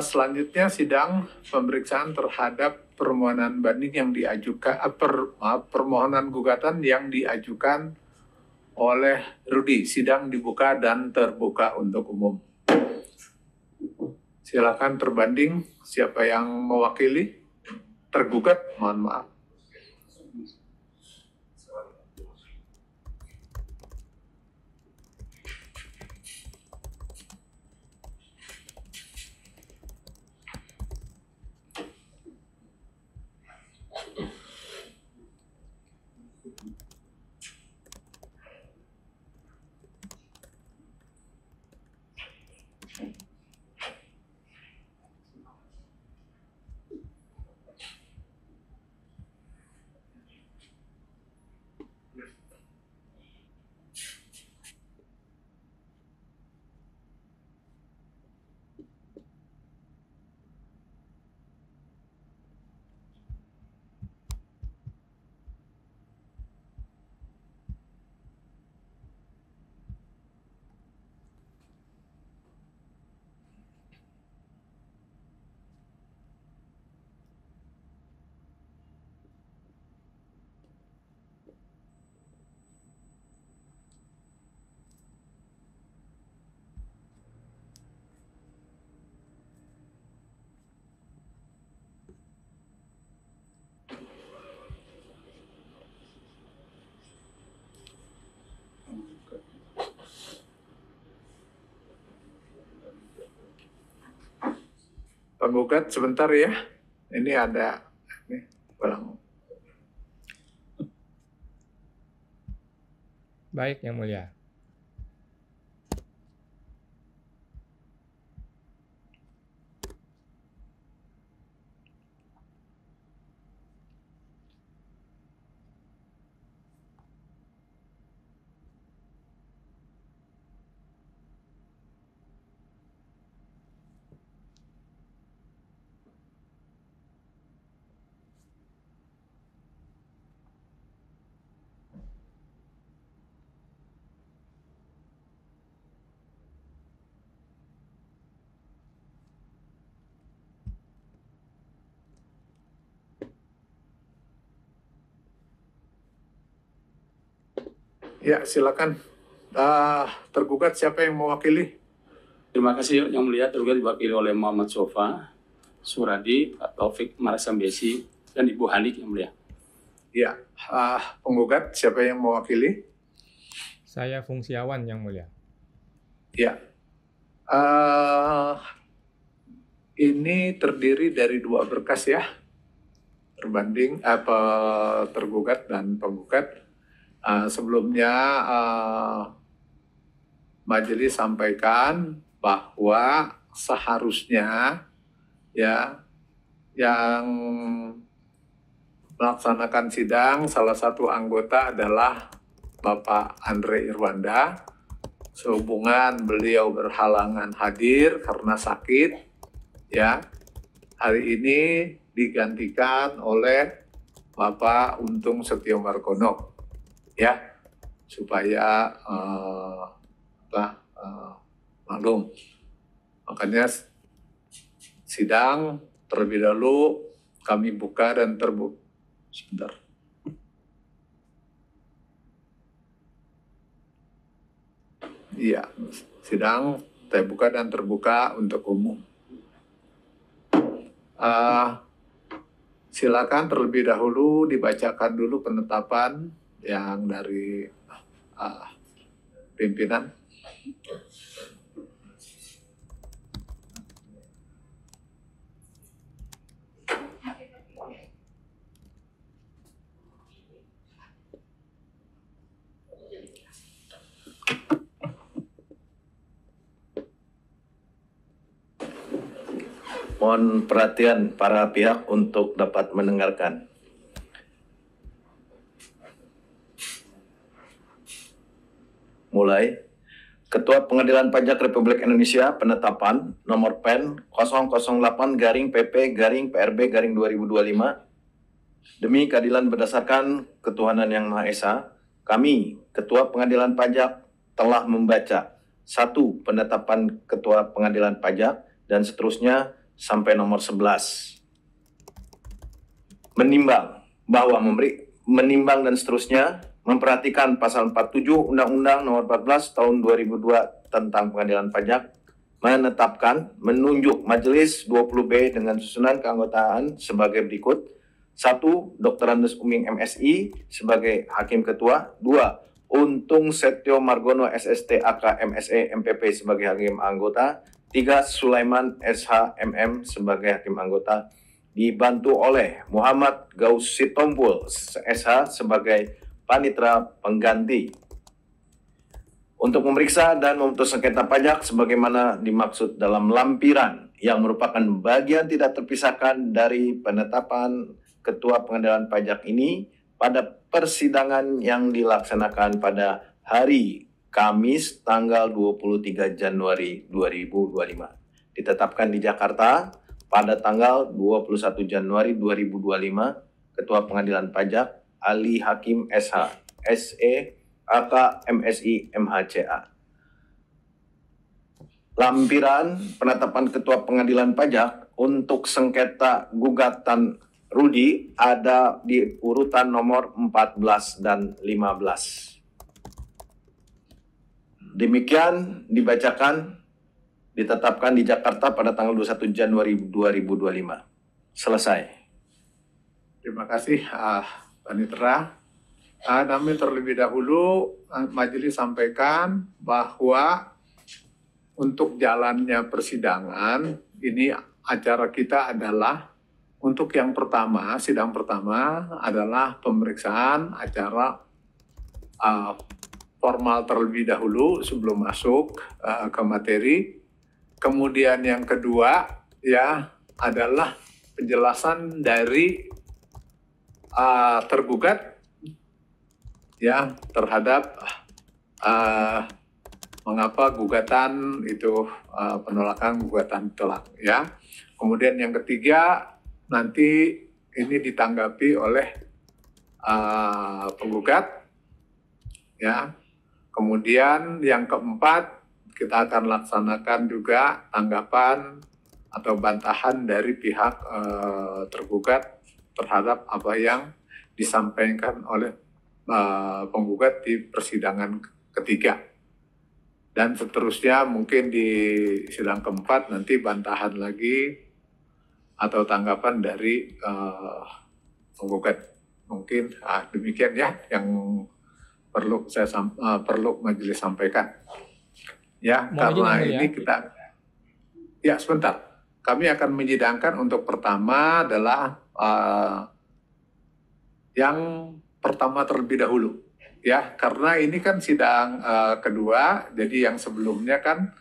Selanjutnya sidang pemeriksaan terhadap permohonan banding yang diajukan, permohonan gugatan yang diajukan oleh Rudi. Sidang dibuka dan terbuka untuk umum. Silakan terbanding, siapa yang mewakili? Tergugat, mohon maaf. Penggugat sebentar ya. Ini ada ini ulang. Baik, Yang Mulia. Ya, silakan. Tergugat siapa yang mewakili? Terima kasih Yang Mulia. Tergugat diwakili oleh Muhammad Sofa, Suradi, Pak Taufik Marasambesi, dan Ibu Hanik, Yang Mulia. Ya, penggugat siapa yang mewakili? Saya Fungsiawan, Yang Mulia. Ya, ini terdiri dari 2 berkas ya, terbanding tergugat dan penggugat. Sebelumnya majelis sampaikan bahwa seharusnya ya yang melaksanakan sidang salah satu anggota adalah Bapak Andre Irwanda. Sehubungan beliau berhalangan hadir karena sakit, ya hari ini digantikan oleh Bapak Untung Setiomargono, ya supaya maklum. Makanya sidang terlebih dahulu kami buka dan terbuka. Sebentar. Iya, sidang terbuka dan terbuka untuk umum. Silakan terlebih dahulu dibacakan dulu penetapan yang dari pimpinan. Mohon perhatian para pihak untuk dapat mendengarkan. Mulai. Ketua Pengadilan Pajak Republik Indonesia penetapan nomor PEN 008-PP-PRB-2025 demi keadilan berdasarkan ketuhanan yang Maha Esa, kami, Ketua Pengadilan Pajak, telah membaca 1. Penetapan Ketua Pengadilan Pajak dan seterusnya sampai nomor 11. Menimbang dan seterusnya, memperhatikan pasal 47 Undang-Undang Nomor 14 Tahun 2002 tentang Pengadilan Pajak, menetapkan, menunjuk Majelis 20B dengan susunan keanggotaan sebagai berikut. 1. Dr. Andes Uming MSI sebagai Hakim Ketua. 2. Untung Setio Margono SST AK MSE MPP sebagai Hakim Anggota. 3. Sulaiman SH MM sebagai Hakim Anggota. Dibantu oleh Muhammad Gaus Sitompul SH sebagai Panitera Pengganti. Untuk memeriksa dan memutus sengketa pajak sebagaimana dimaksud dalam lampiran yang merupakan bagian tidak terpisahkan dari penetapan Ketua Pengadilan Pajak ini pada persidangan yang dilaksanakan pada hari Kamis tanggal 23 Januari 2025. Ditetapkan di Jakarta pada tanggal 21 Januari 2025, Ketua Pengadilan Pajak Ali Hakim SH, SE, AK, MSI, MHCA. Lampiran penetapan Ketua Pengadilan Pajak untuk sengketa gugatan Rudi ada di urutan nomor 14 dan 15. Demikian dibacakan, ditetapkan di Jakarta pada tanggal 21 Januari 2025. Selesai. Terima kasih, Panitera. Namun terlebih dahulu, majelis sampaikan bahwa untuk jalannya persidangan, ini acara kita adalah untuk yang pertama, sidang pertama adalah pemeriksaan acara formal terlebih dahulu sebelum masuk ke materi. Kemudian yang kedua ya adalah penjelasan dari tergugat ya terhadap mengapa gugatan itu penolakan gugatan ditolak ya. Kemudian yang ketiga nanti ini ditanggapi oleh penggugat ya. Kemudian yang keempat kita akan laksanakan juga tanggapan atau bantahan dari pihak tergugat terhadap apa yang disampaikan oleh penggugat di persidangan ketiga. Dan seterusnya mungkin di sidang keempat nanti bantahan lagi atau tanggapan dari penggugat. Mungkin demikian ya yang perlu perlu majelis sampaikan. Ya, karena ini kita ya sebentar. Kami akan menyidangkan untuk pertama adalah yang pertama terlebih dahulu. Ya, karena ini kan sidang kedua, jadi yang sebelumnya kan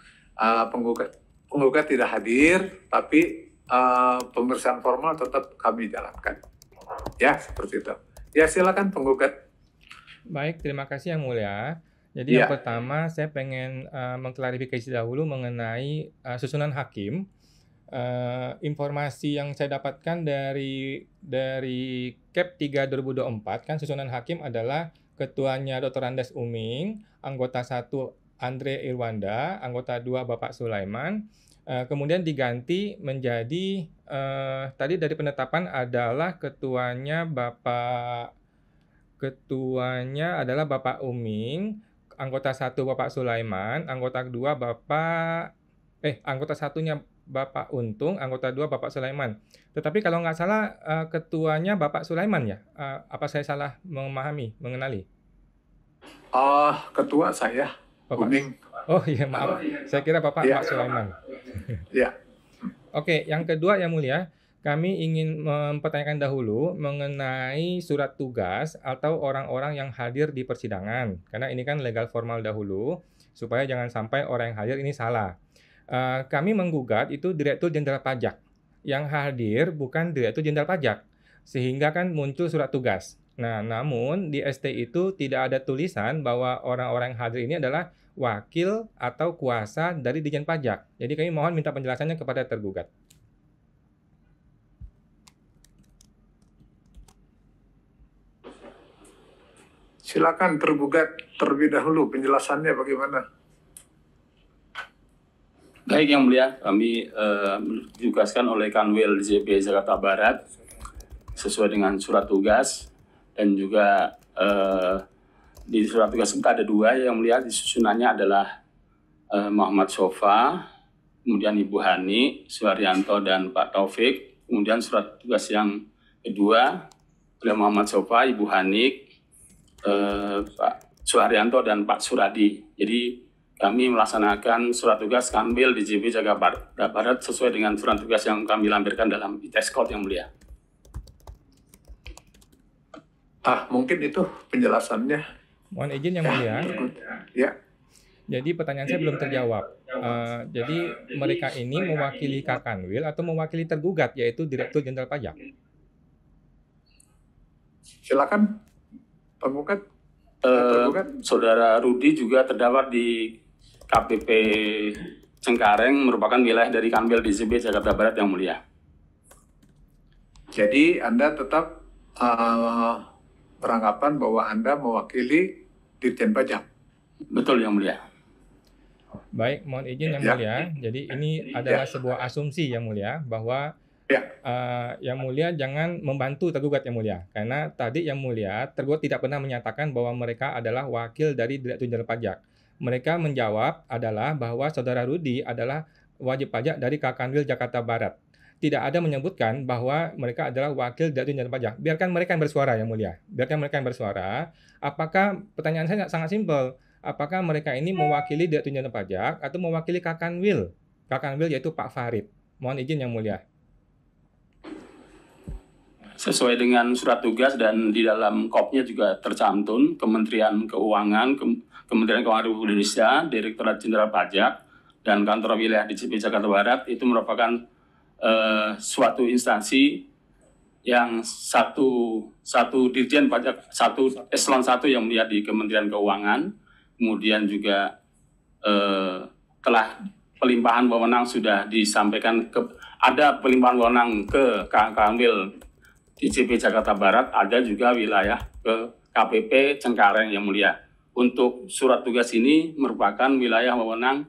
penggugat tidak hadir, tapi pemeriksaan formal tetap kami jalankan. Ya, seperti itu. Ya, silakan penggugat. Baik, terima kasih Yang Mulia. Jadi yang pertama saya pengen mengklarifikasi dahulu mengenai susunan hakim. Informasi yang saya dapatkan dari KEP 3 2024 kan susunan hakim adalah ketuanya Dr. Andes Uming, anggota 1 Andre Irwanda, anggota 2 Bapak Sulaiman, kemudian diganti menjadi tadi dari penetapan adalah ketuanya adalah Bapak Uming, anggota 1 Bapak Sulaiman, anggota 2 anggota satunya Bapak Untung, anggota 2 Bapak Sulaiman. Tetapi kalau nggak salah ketuanya Bapak Sulaiman ya? Apa saya salah mengenali? Ketua saya, Uming. Oh iya maaf, saya kira Bapak Pak Sulaiman. Ya. Oke, yang kedua Yang Mulia, kami ingin mempertanyakan dahulu mengenai surat tugas atau orang-orang yang hadir di persidangan. Karena ini kan legal formal dahulu, supaya jangan sampai orang yang hadir ini salah. Kami menggugat itu Direktur Jenderal Pajak. Yang hadir bukan Direktur Jenderal Pajak. Sehingga kan muncul surat tugas. Nah, namun di ST itu tidak ada tulisan bahwa orang-orang yang hadir ini adalah wakil atau kuasa dari Ditjen Pajak. Jadi kami mohon minta penjelasannya kepada tergugat. Silakan tergugat terlebih dahulu penjelasannya bagaimana. Baik Yang Mulia, kami ditugaskan oleh Kanwil DJP Jakarta Barat sesuai dengan surat tugas, dan juga di surat tugas kita ada 2 Yang Mulia. Disusunannya adalah Muhammad Sofa, kemudian Ibu Hani, Suharyanto, dan Pak Taufik. Kemudian surat tugas yang kedua oleh Muhammad Sofa, Ibu Hani, Pak Suharyanto, dan Pak Suradi. Jadi kami melaksanakan surat tugas Kanwil DJP Jakarta Barat sesuai dengan surat tugas yang kami lampirkan dalam ITEX Code, Yang Mulia. Mungkin itu penjelasannya. Mohon izin Yang Mulia. Ya. Jadi pertanyaan saya belum terjawab. Jadi mereka ini mewakili Kakanwil atau mewakili tergugat, yaitu Direktur Jenderal Pajak? Silakan penggugat. Saudara Rudi juga terdapat di KPP Cengkareng, merupakan wilayah dari Kanwil DJP Jakarta Barat, Yang Mulia. Jadi Anda tetap beranggapan bahwa Anda mewakili Ditjen Pajak? Betul, Yang Mulia. Baik, mohon izin Yang Mulia. Jadi ini adalah sebuah asumsi Yang Mulia, bahwa Yang Mulia jangan membantu tergugat Yang Mulia. Karena tadi Yang Mulia, tergugat tidak pernah menyatakan bahwa mereka adalah wakil dari Direktur Jenderal Pajak. Mereka menjawab adalah bahwa Saudara Rudi adalah wajib pajak dari Kakanwil Jakarta Barat. Tidak ada menyebutkan bahwa mereka adalah wakil Direktur Jenderal Pajak. Biarkan mereka yang bersuara Yang Mulia. Biarkan mereka yang bersuara. Apakah, pertanyaan saya sangat simpel, apakah mereka ini mewakili Direktur Jenderal Pajak atau mewakili Kakanwil? Kakanwil yaitu Pak Farid. Mohon izin Yang Mulia. Sesuai dengan surat tugas dan di dalam KOP-nya juga tercantum Kementerian Keuangan, Kementerian Keuangan Republik Indonesia, Direktorat Jenderal Pajak, dan Kantor Wilayah DJP Jakarta Barat itu merupakan suatu instansi yang satu Dirjen Pajak, satu eselon 1 yang melihat di Kementerian Keuangan. Kemudian juga telah pelimpahan wewenang sudah disampaikan ada pelimpahan wewenang ke Kanwil DJP Jakarta Barat, ada juga wilayah ke KPP Cengkareng Yang Mulia. Untuk surat tugas ini merupakan wilayah wewenang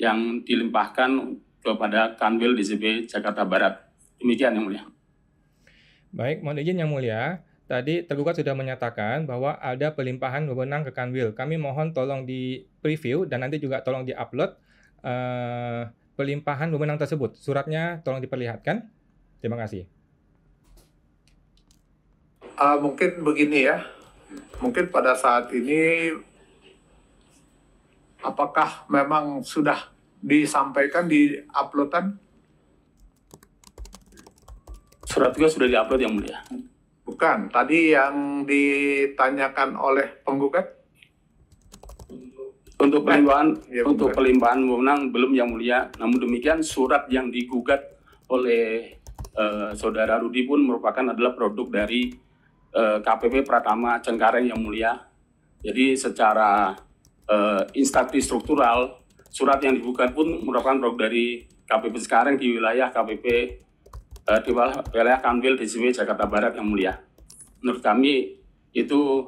yang dilimpahkan kepada Kanwil DJP Jakarta Barat. Demikian Yang Mulia. Baik, mohon izin Yang Mulia. Tadi tergugat sudah menyatakan bahwa ada pelimpahan wewenang ke Kanwil. Kami mohon tolong di preview dan nanti juga tolong di-upload pelimpahan wewenang tersebut. Suratnya tolong diperlihatkan. Terima kasih. Mungkin begini ya, mungkin pada saat ini apakah memang sudah disampaikan di uploadan? Surat tugas sudah di-upload Yang Mulia. Bukan, tadi yang ditanyakan oleh penggugat? Untuk pelimpahan, Ya, untuk pelimpahan wewenang belum Yang Mulia. Namun demikian surat yang digugat oleh Saudara Rudi pun merupakan adalah produk dari KPP Pratama Cengkareng Yang Mulia. Jadi secara instansi struktural, surat yang digugat pun merupakan produk dari KPP Cengkareng di wilayah KPP di wilayah Kanwil DJP Jakarta Barat Yang Mulia. Menurut kami itu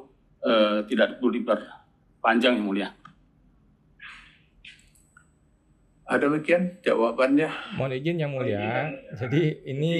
tidak perlu diperpanjang Yang Mulia. Demikian jawabannya. Mohon izin Yang Mulia, jadi ini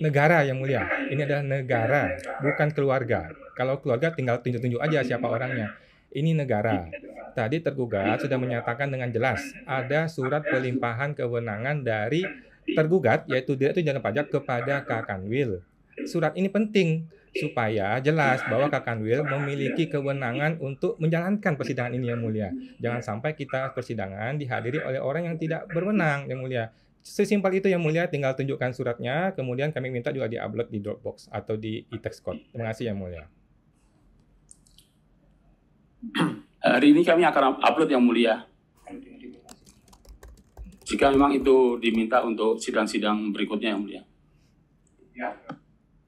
negara Yang Mulia. Ini adalah negara, bukan keluarga. Kalau keluarga tinggal tunjuk-tunjuk aja siapa orangnya. Ini negara. Tadi tergugat sudah menyatakan dengan jelas ada surat pelimpahan kewenangan dari tergugat, yaitu Direktur Jenderal Pajak kepada Kakanwil. Surat ini penting supaya jelas bahwa Kakanwil memiliki kewenangan untuk menjalankan persidangan ini Yang Mulia. Jangan sampai kita persidangan dihadiri oleh orang yang tidak berwenang Yang Mulia. Sesimpel itu Yang Mulia, tinggal tunjukkan suratnya, kemudian kami minta juga di-upload di Dropbox atau di ITEX Code. Terima kasih Yang Mulia. Hari ini kami akan upload Yang Mulia. Jika memang itu diminta untuk sidang-sidang berikutnya Yang Mulia.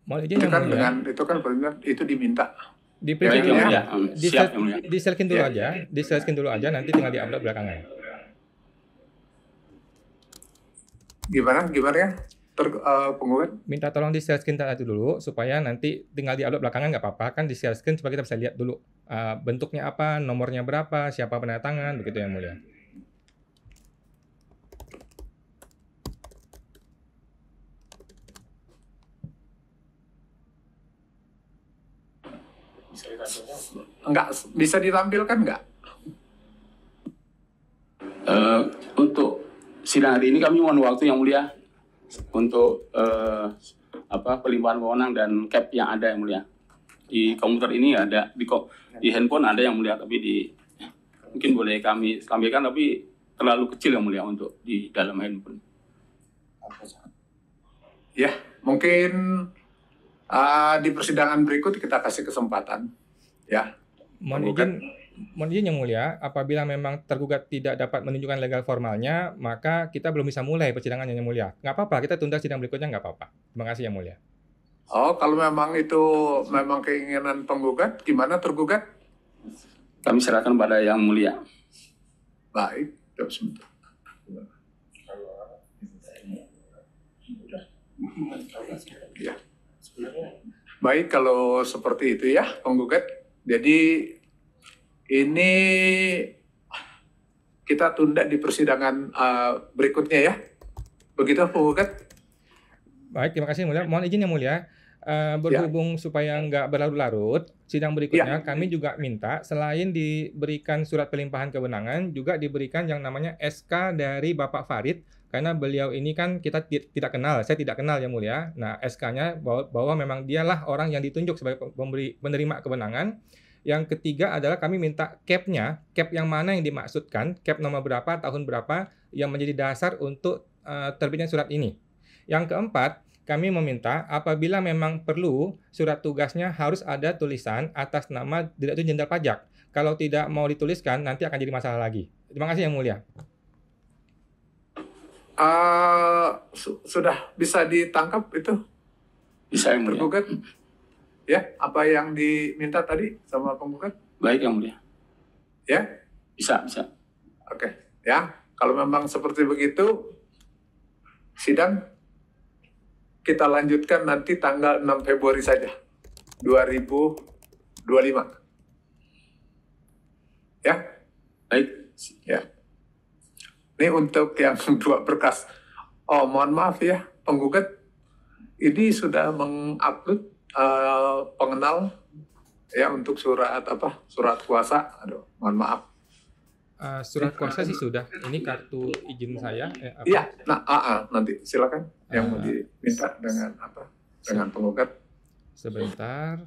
Mohon izin Itu Yang kan Mulia. dengan itu diminta. Di Baik Yang Mulia. Siap Yang Mulia. di-share-kan dulu aja, di-share-kan dulu aja, nanti tinggal di-upload belakangan. Gimana ya? Penggugat? Minta tolong di-share screen dulu supaya nanti tinggal di-upload belakangan nggak apa-apa, kan di-share screen supaya kita bisa lihat dulu bentuknya apa, nomornya berapa, siapa penandatangan, begitu Yang Mulia. Enggak bisa ditampilkan nggak? Untuk sidang hari ini kami mohon waktu Yang Mulia untuk pelimpahan wewenang dan cap yang ada Yang Mulia. Di komputer ini ada, di handphone ada Yang Mulia, tapi mungkin boleh kami tampilkan, tapi terlalu kecil Yang Mulia untuk di dalam handphone. Ya, mungkin di persidangan berikut kita kasih kesempatan. Ya. Mohon izin Yang Mulia, apabila memang tergugat tidak dapat menunjukkan legal formalnya, maka kita belum bisa mulai persidangannya Yang Mulia. Nggak apa-apa, kita tunda sidang berikutnya nggak apa-apa. Terima kasih Yang Mulia. Oh, kalau memang itu memang keinginan penggugat, gimana tergugat? Kami serahkan pada Yang Mulia. Baik, sebentar. Ya. Baik, kalau seperti itu ya, penggugat. Jadi ini kita tunda di persidangan berikutnya ya. Begitu, penggugat? Baik, terima kasih Yang Mulia. Mohon izin Yang Mulia, berhubung supaya nggak berlarut-larut, sidang berikutnya kami juga minta selain diberikan surat pelimpahan kewenangan, juga diberikan yang namanya SK dari Bapak Farid, karena beliau ini kan kita tidak kenal, saya tidak kenal Yang Mulia. Nah, SK-nya bahwa memang dialah orang yang ditunjuk sebagai penerima kewenangan. Yang ketiga adalah kami minta cap-nya, cap yang mana yang dimaksudkan, cap nomor berapa, tahun berapa, yang menjadi dasar untuk terbitnya surat ini. Yang keempat, kami meminta apabila memang perlu surat tugasnya harus ada tulisan atas nama Direktur Jenderal Pajak. Kalau tidak mau dituliskan, nanti akan jadi masalah lagi. Terima kasih Yang Mulia. Sudah bisa ditangkap itu? Bisa Yang Mulia. Tergugat? Ya, apa yang diminta tadi sama penggugat? Baik Yang Mulia. Ya? Bisa. Oke. Ya, kalau memang seperti begitu, sidang kita lanjutkan nanti tanggal 6 Februari saja, 2025. Ya? Baik. Ya. Ini untuk yang 2 berkas. Oh, mohon maaf ya, penggugat ini sudah mengupload pengenal ya untuk surat kuasa. Aduh, mohon maaf. Surat kuasa sih sudah. Ini kartu izin saya. Iya, nanti silakan yang mau diminta dengan penggugat. Sebentar.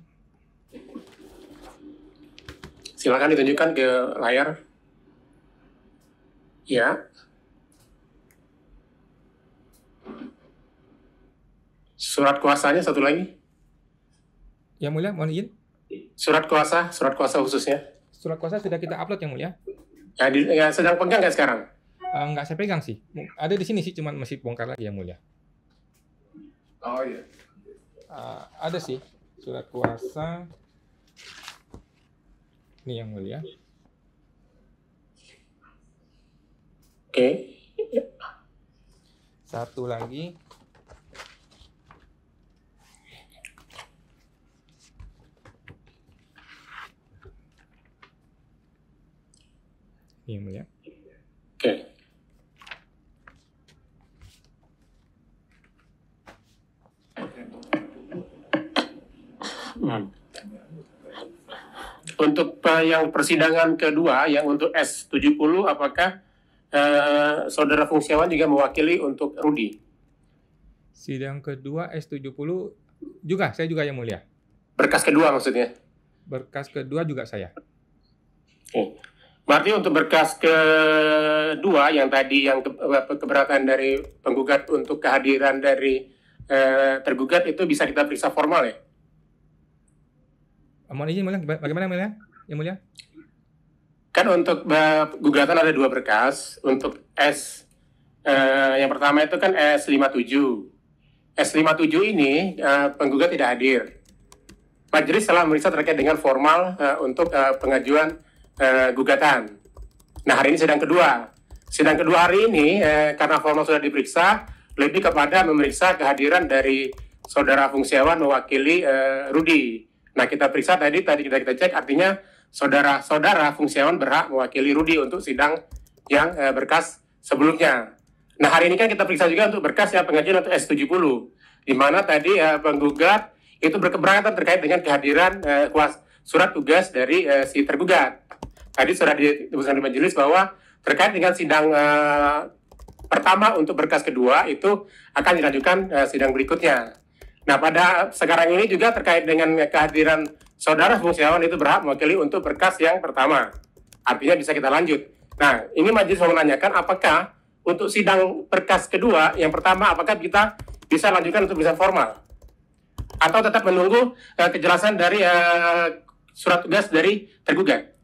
Silakan ditunjukkan ke layar. Ya. Surat kuasanya satu lagi. Yang Mulia, mohon izin. Surat kuasa khususnya. Surat kuasa sudah kita upload Yang Mulia. Ya, sedang pegang nggak sekarang? Nggak saya pegang sih. Ada di sini sih, cuman masih bongkar lagi Yang Mulia. Oh iya. Ada sih surat kuasa. Ini Yang Mulia. Oke. Satu lagi. Ini Yang Mulia. Oke. Untuk yang persidangan kedua, yang untuk S70, apakah Saudara Fungsiawan juga mewakili untuk Rudi? Sidang kedua S70 juga, saya juga Yang Mulia. Berkas kedua maksudnya? Berkas kedua juga saya. Oke. Berarti untuk berkas kedua yang tadi yang keberatan dari penggugat untuk kehadiran dari tergugat itu bisa kita periksa formal ya? Mohon izin Mulia, bagaimana Mulia? Yang Mulia? Kan untuk gugatan ada 2 berkas. Untuk yang pertama itu kan S57. S57 ini penggugat tidak hadir. Majelis telah memeriksa terkait dengan formal untuk pengajuan gugatan. Nah, hari ini sidang kedua. Sidang kedua hari ini karena formal sudah diperiksa, lebih kepada memeriksa kehadiran dari Saudara Fungsiawan mewakili Rudi. Nah, kita periksa tadi kita cek, artinya saudara Fungsiawan berhak mewakili Rudi untuk sidang yang berkas sebelumnya. Nah, hari ini kan kita periksa juga untuk berkas yang pengajuan untuk S70, di mana tadi penggugat itu berkeberatan terkait dengan kehadiran surat tugas dari si tergugat. Tadi sudah diputuskan di majelis bahwa terkait dengan sidang pertama untuk berkas kedua itu akan dilanjutkan sidang berikutnya. Nah, pada sekarang ini juga terkait dengan kehadiran saudara Fungsiawan itu berhak mewakili untuk berkas yang pertama. Artinya bisa kita lanjut. Nah, ini majelis mau menanyakan apakah untuk sidang berkas kedua yang pertama apakah kita bisa lanjutkan untuk bisa formal atau tetap menunggu kejelasan dari surat tugas dari tergugat.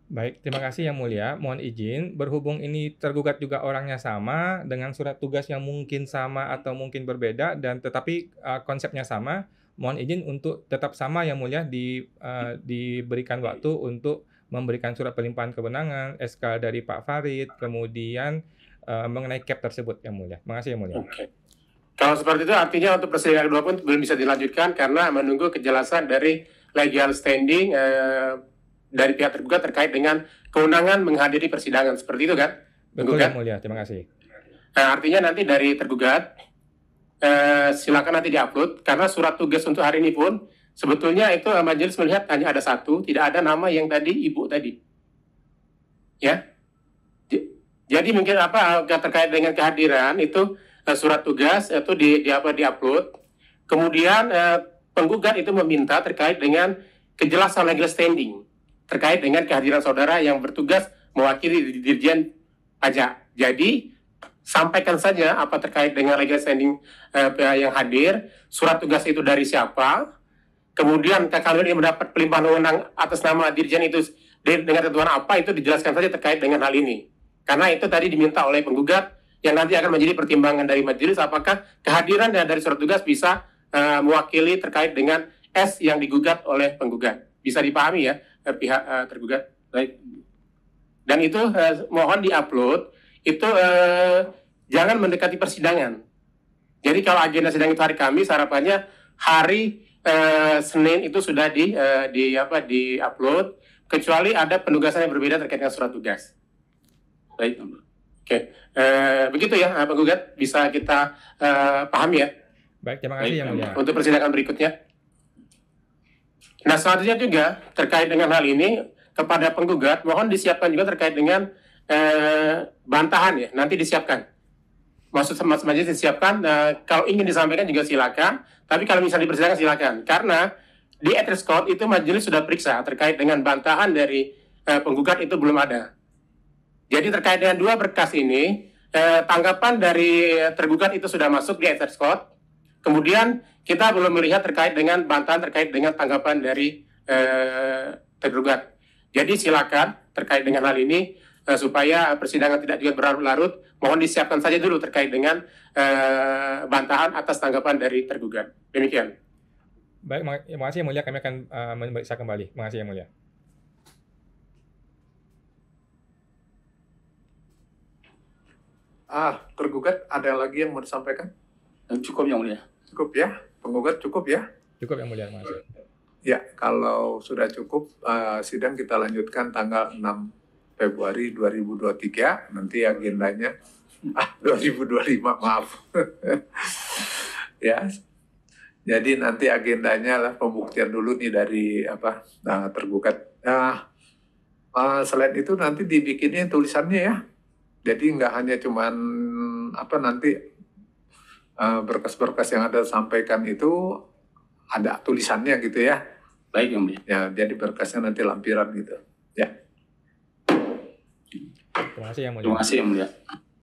Baik, terima kasih Yang Mulia. Mohon izin, berhubung ini tergugat juga orangnya sama, dengan surat tugas yang mungkin sama atau mungkin berbeda, dan tetapi konsepnya sama, mohon izin untuk tetap sama Yang Mulia diberikan waktu untuk memberikan surat pelimpahan kewenangan, SK dari Pak Farid, kemudian mengenai cap tersebut Yang Mulia. Terima kasih Yang Mulia. Oke. Kalau seperti itu artinya untuk persidangan kedua pun belum bisa dilanjutkan karena menunggu kejelasan dari legal standing dari pihak tergugat terkait dengan kewenangan menghadiri persidangan. Seperti itu kan? Betul Yang Mulia, terima kasih. Nah, artinya nanti dari tergugat silakan nanti diupload karena surat tugas untuk hari ini pun sebetulnya itu majelis melihat hanya ada satu, tidak ada nama yang tadi ibu tadi. Ya. Jadi mungkin terkait dengan kehadiran itu surat tugas itu diupload. Kemudian penggugat itu meminta terkait dengan kejelasan legal standing terkait dengan kehadiran saudara yang bertugas mewakili Dirjen Pajak. Jadi sampaikan saja apa terkait dengan legal standing yang hadir, surat tugas itu dari siapa, kemudian kalau dia mendapat pelimpahan wewenang atas nama Dirjen itu dengan ketentuan apa itu dijelaskan saja terkait dengan hal ini. Karena itu tadi diminta oleh penggugat yang nanti akan menjadi pertimbangan dari majelis apakah kehadiran dari surat tugas bisa mewakili terkait dengan S yang digugat oleh penggugat. Bisa dipahami ya pihak tergugat. Baik. Dan itu mohon diupload itu jangan mendekati persidangan. Jadi kalau agenda sidang itu hari Kamis, harapannya hari Senin itu sudah di-upload kecuali ada penugasan yang berbeda terkait dengan surat tugas. Baik. Oke. Begitu ya penggugat bisa kita pahami ya. Baik, terima kasih Yang Mulia. Untuk persidangan berikutnya. Nah, selanjutnya juga terkait dengan hal ini kepada penggugat mohon disiapkan juga terkait dengan bantahan ya, nanti disiapkan. Maksud majelis disiapkan, kalau ingin disampaikan juga silakan, tapi kalau misalnya dipersilakan silakan. Karena di ethics code itu majelis sudah periksa terkait dengan bantahan dari penggugat itu belum ada. Jadi terkait dengan dua berkas ini, tanggapan dari tergugat itu sudah masuk di ethics code. Kemudian kita belum melihat terkait dengan bantahan terkait dengan tanggapan dari tergugat. Jadi silakan terkait dengan hal ini supaya persidangan tidak juga berlarut-larut, mohon disiapkan saja dulu terkait dengan bantahan atas tanggapan dari tergugat. Demikian. Baik, terima kasih Yang Mulia. Kami akan memeriksa kembali. Terima kasih Yang Mulia. Tergugat ada lagi yang mau disampaikan? Cukup Yang Mulia. Cukup ya, penggugat cukup ya? Cukup Yang Mulia, terima kasih. Ya, kalau sudah cukup, sidang kita lanjutkan tanggal 6 Februari 2023, nanti agendanya, 2025, maaf. Ya, jadi nanti agendanya lah pembuktian dulu nih dari tergugat. Selain itu nanti dibikinnya tulisannya ya, jadi nggak hanya cuman nanti berkas-berkas yang ada sampaikan itu ada tulisannya gitu ya. Baik Yang Mulia. Ya, jadi berkasnya nanti lampiran gitu. Ya. Terima kasih Yang Mulia. Terima kasih Yang Mulia.